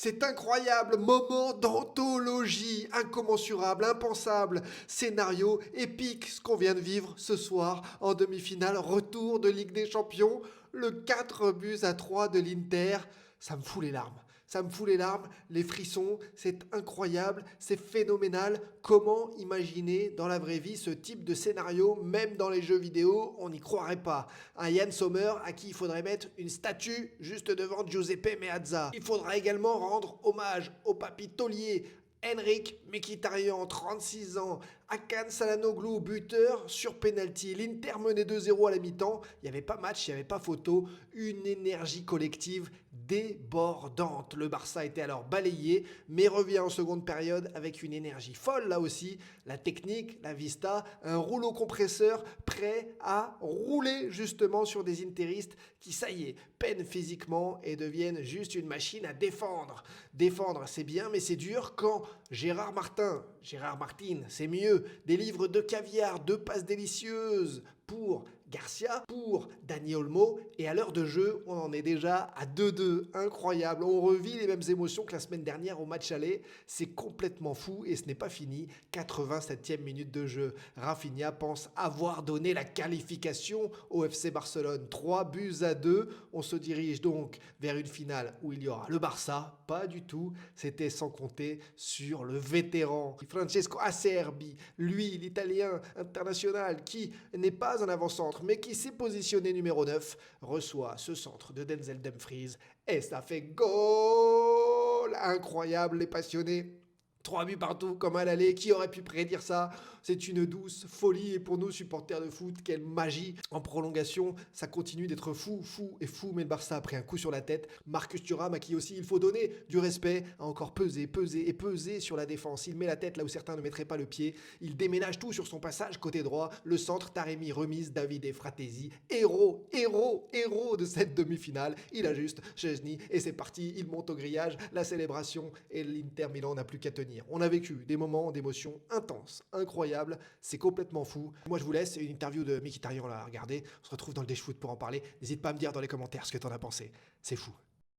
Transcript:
C'est incroyable, moment d'anthologie, incommensurable, impensable, scénario épique, ce qu'on vient de vivre ce soir en demi-finale, retour de Ligue des Champions, le 4-3 de l'Inter, ça me fout les larmes. Ça me fout les larmes, les frissons, c'est incroyable, c'est phénoménal. Comment imaginer dans la vraie vie ce type de scénario, même dans les jeux vidéo, on n'y croirait pas. Un Yann Sommer à qui il faudrait mettre une statue juste devant Giuseppe Meazza. Il faudra également rendre hommage au papy taulier Henrik Mkhitaryan, 36 ans, Hakan Çalhanoğlu, buteur sur penalty. L'Inter menait 2-0 à la mi-temps. Il n'y avait pas match, il n'y avait pas photo. Une énergie collective débordante. Le Barça était alors balayé, mais revient en seconde période avec une énergie folle là aussi. La technique, la vista, un rouleau compresseur prêt à rouler justement sur des interistes qui, ça y est, peinent physiquement et deviennent juste une machine à défendre. Défendre, c'est bien, mais c'est dur quand Gérard Martin, c'est mieux, des livres de caviar, deux passes délicieuses pour Garcia, pour Dani Olmo, et à l'heure de jeu, on en est déjà à 2-2, incroyable, on revit les mêmes émotions que la semaine dernière au match aller, c'est complètement fou et ce n'est pas fini, 87e minute de jeu, Rafinha pense avoir donné la qualification au FC Barcelone, 3-2, on se dirige donc vers une finale où il y aura le Barça, pas du tout, c'était sans compter sur le vétéran Francesco Acerbi, lui l'Italien international qui n'est pas un avant-centre mais qui s'est positionné numéro 9, reçoit ce centre de Denzel Dumfries et ça fait goal incroyable les passionnés. 3 buts partout comme à l'aller, qui aurait pu prédire ça? C'est une douce folie et pour nous supporters de foot, quelle magie. En prolongation, ça continue d'être fou, mais le Barça a pris un coup sur la tête. Marcus Thuram à qui aussi il faut donner du respect, a encore pesé sur la défense. Il met la tête là où certains ne mettraient pas le pied. Il déménage tout sur son passage côté droit. Le centre, Taremi remise, Davide Fratesi, héros de cette demi-finale. Il ajuste Szczęsny et c'est parti. Il monte au grillage, la célébration et l'Inter Milan n'a plus qu'à tenir. On a vécu des moments d'émotion intenses, incroyables, c'est complètement fou. Moi je vous laisse, une interview de Mkhitaryan là à regarder, on se retrouve dans le Dash Foot pour en parler. N'hésite pas à me dire dans les commentaires ce que t'en as pensé, c'est fou.